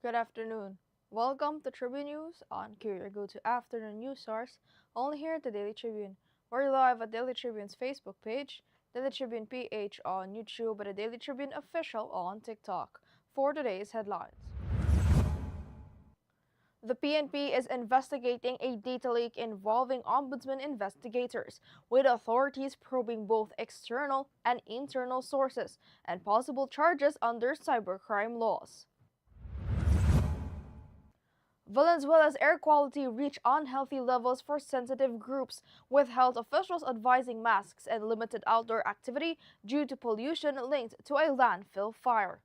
Good afternoon. Welcome to Tribune News on Q, go-to afternoon news source, only here at the Daily Tribune. We're live at Daily Tribune's Facebook page, Daily Tribune PH on YouTube, and the Daily Tribune Official on TikTok. For today's headlines. The PNP is investigating a data leak involving ombudsman investigators, with authorities probing both external and internal sources and possible charges under cybercrime laws. Venezuela's air quality reached unhealthy levels for sensitive groups, with health officials advising masks and limited outdoor activity due to pollution linked to a landfill fire.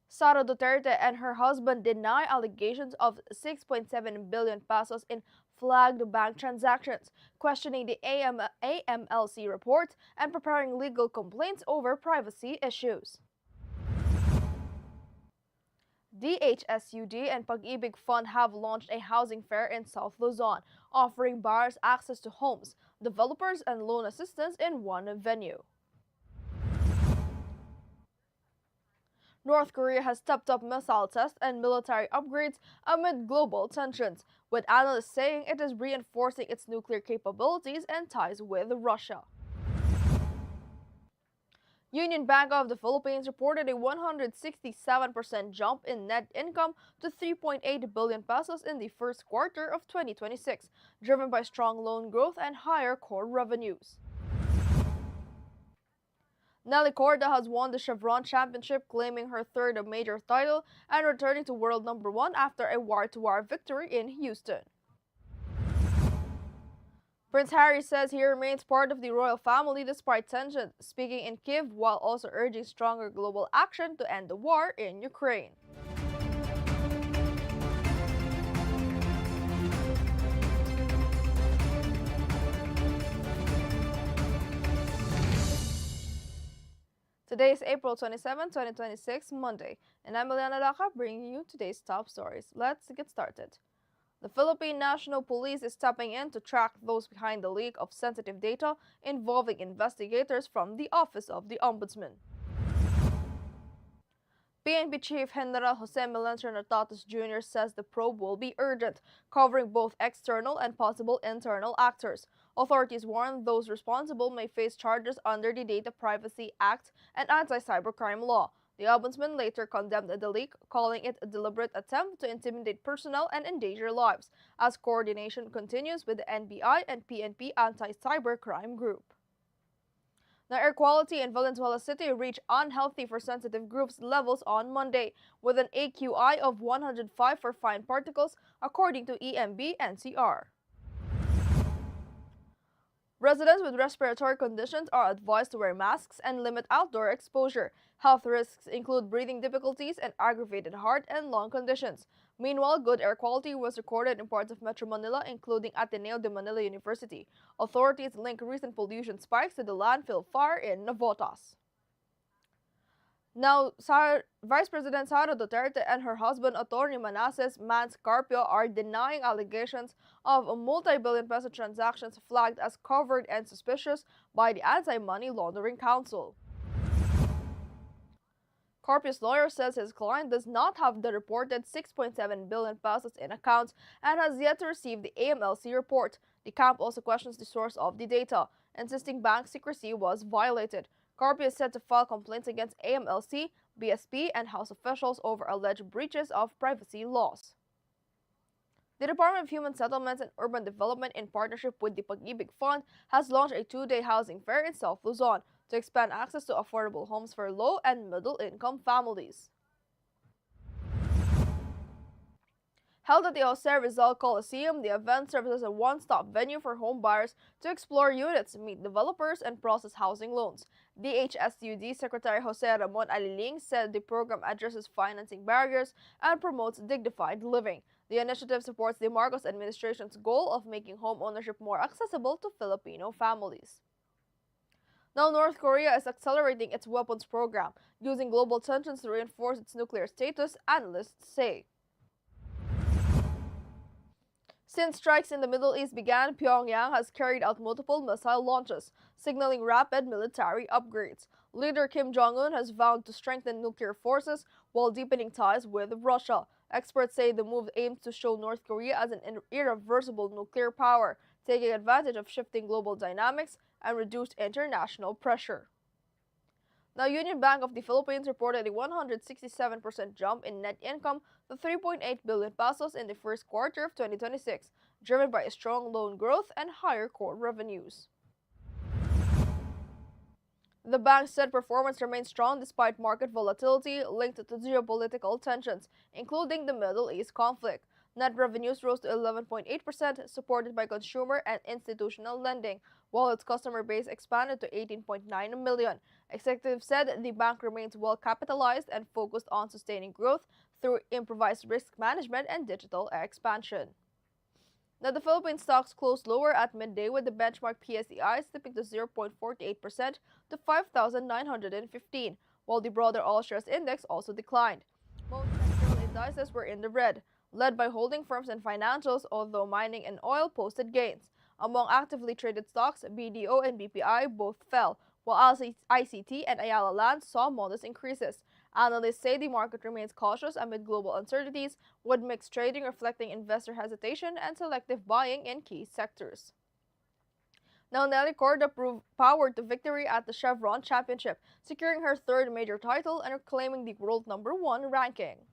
Sara Duterte and her husband deny allegations of 6.7 billion pesos in flagged bank transactions, questioning the AMLC report and preparing legal complaints over privacy issues. DHSUD and Pag-ibig Fund have launched a housing fair in South Luzon, offering buyers access to homes, developers, and loan assistance in one venue. North Korea has stepped up missile tests and military upgrades amid global tensions, with analysts saying it is reinforcing its nuclear capabilities and ties with Russia. Union Bank of the Philippines reported a 167% jump in net income to 3.8 billion pesos in the first quarter of 2026, driven by strong loan growth and higher core revenues. Nelly Corda has won the Chevron Championship, claiming her third major title and returning to world number 1 after a wire-to-wire victory in Houston. Prince Harry says he remains part of the royal family despite tensions, speaking in Kyiv while also urging stronger global action to end the war in Ukraine. Today is April 27, 2026, Monday, and I'm Eliana Lacap bringing you today's top stories. Let's get started. The Philippine National Police is stepping in to track those behind the leak of sensitive data involving investigators from the Office of the Ombudsman. PNP Chief General Jose Melencio Nartatos Jr. says the probe will be urgent, covering both external and possible internal actors. Authorities warn those responsible may face charges under the Data Privacy Act and anti-cybercrime law. The ombudsman later condemned the leak, calling it a deliberate attempt to intimidate personnel and endanger lives, as coordination continues with the NBI and PNP anti-cybercrime group. The air quality in Valenzuela City reached unhealthy for sensitive groups levels on Monday, with an AQI of 105 for fine particles, according to EMB NCR. Residents with respiratory conditions are advised to wear masks and limit outdoor exposure. Health risks include breathing difficulties and aggravated heart and lung conditions. Meanwhile, good air quality was recorded in parts of Metro Manila, including Ateneo de Manila University. Authorities link recent pollution spikes to the landfill fire in Navotas. Now, Vice President Sara Duterte and her husband Atty. Manasseh Mans Carpio are denying allegations of multi-billion peso transactions flagged as covered and suspicious by the Anti-Money Laundering Council. Carpio's lawyer says his client does not have the reported 6.7 billion pesos in accounts and has yet to receive the AMLC report. The camp also questions the source of the data, insisting bank secrecy was violated. Carpio is said to file complaints against AMLC, BSP, and House officials over alleged breaches of privacy laws. The Department of Human Settlements and Urban Development, in partnership with the Pag-ibig Fund, has launched a 2-day housing fair in South Luzon to expand access to affordable homes for low and middle-income families. Held at the Jose Rizal Coliseum, the event serves as a one-stop venue for home buyers to explore units, meet developers, and process housing loans. DHSUD Secretary Jose Ramon Aliling said the program addresses financing barriers and promotes dignified living. The initiative supports the Marcos administration's goal of making home ownership more accessible to Filipino families. Now, North Korea is accelerating its weapons program, using global tensions to reinforce its nuclear status, analysts say. Since strikes in the Middle East began, Pyongyang has carried out multiple missile launches, signaling rapid military upgrades. Leader Kim Jong-un has vowed to strengthen nuclear forces while deepening ties with Russia. Experts say the move aims to show North Korea as an irreversible nuclear power, taking advantage of shifting global dynamics and reduced international pressure. Now, Union Bank of the Philippines reported a 167% jump in net income to 3.8 billion pesos in the first quarter of 2026, driven by a strong loan growth and higher core revenues. The bank said performance remains strong despite market volatility linked to geopolitical tensions, including the Middle East conflict. Net revenues rose to 11.8%, supported by consumer and institutional lending, while its customer base expanded to 18.9 million. Executives said the bank remains well capitalized and focused on sustaining growth through improvised risk management and digital expansion. Now, the Philippine stocks closed lower at midday with the benchmark PSEI slipping to 0.48% to 5,915, while the broader all shares index also declined. Most sectoral indices were in the red, led by holding firms and financials, although mining and oil posted gains. Among actively traded stocks, BDO and BPI both fell, while ICT and Ayala Land saw modest increases. Analysts say the market remains cautious amid global uncertainties, with mixed trading reflecting investor hesitation and selective buying in key sectors. Now, Nelly Corda proved powered to victory at the Chevron Championship, securing her third major title and claiming the world #1 ranking.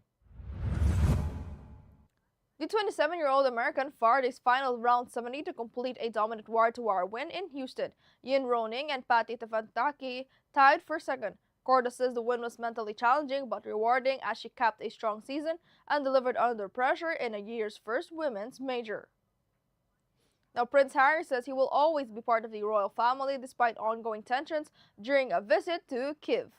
The 27-year-old American fired his final round 70 to complete a dominant wire-to-wire win in Houston. Yin Roning and Patty Tafantaki tied for second. Corda says the win was mentally challenging but rewarding as she capped a strong season and delivered under pressure in a year's first women's major. Now, Prince Harry says he will always be part of the royal family despite ongoing tensions during a visit to Kyiv.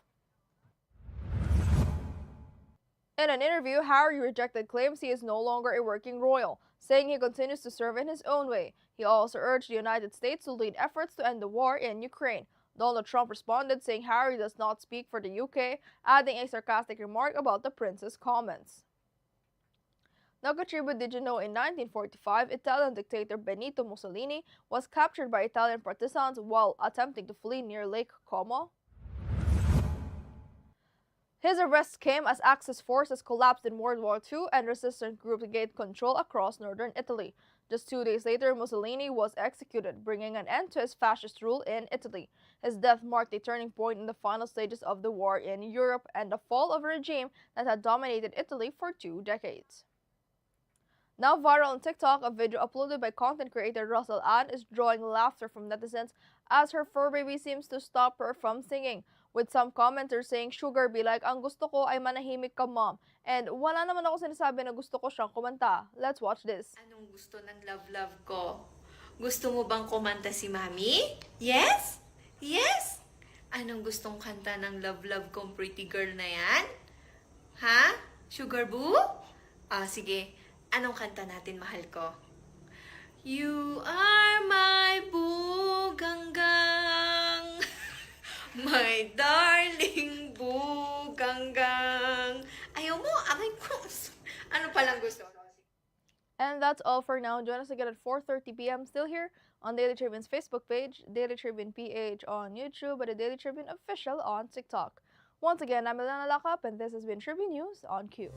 In an interview, Harry rejected claims he is no longer a working royal, saying he continues to serve in his own way. He also urged the United States to lead efforts to end the war in Ukraine. Donald Trump responded, saying Harry does not speak for the UK, adding a sarcastic remark about the prince's comments. Now, Tribune, did you know in 1945, Italian dictator Benito Mussolini was captured by Italian partisans while attempting to flee near Lake Como? His arrest came as Axis forces collapsed in World War II and resistance groups gained control across northern Italy. Just 2 days later, Mussolini was executed, bringing an end to his fascist rule in Italy. His death marked a turning point in the final stages of the war in Europe and the fall of a regime that had dominated Italy for 2 decades. Now viral on TikTok, a video uploaded by content creator Russell Ann is drawing laughter from netizens as her fur baby seems to stop her from singing, with some commenters saying, "Sugar be like, ang gusto ko ay manahimik ka, mom." And wala naman ako sinasabi na gusto ko siyang kumanta. Let's watch this. Anong gusto ng love-love ko? Gusto mo bang kumanta si Mami? Yes? Yes? Anong gustong kanta ng love-love kong pretty girl na yan? Ha? Sugar boo? Sige. Anong kanta natin, mahal ko? You are my buganggang, my darling buganggang. Ayaw mo, aking crumbs. Ano palang gusto? And that's all for now. Join us again at 4:30 p.m. still here on Daily Tribune's Facebook page, Daily Tribune PH on YouTube, and the Daily Tribune Official on TikTok. Once again, I'm Eliana Lacap, and this has been Tribune News on Q.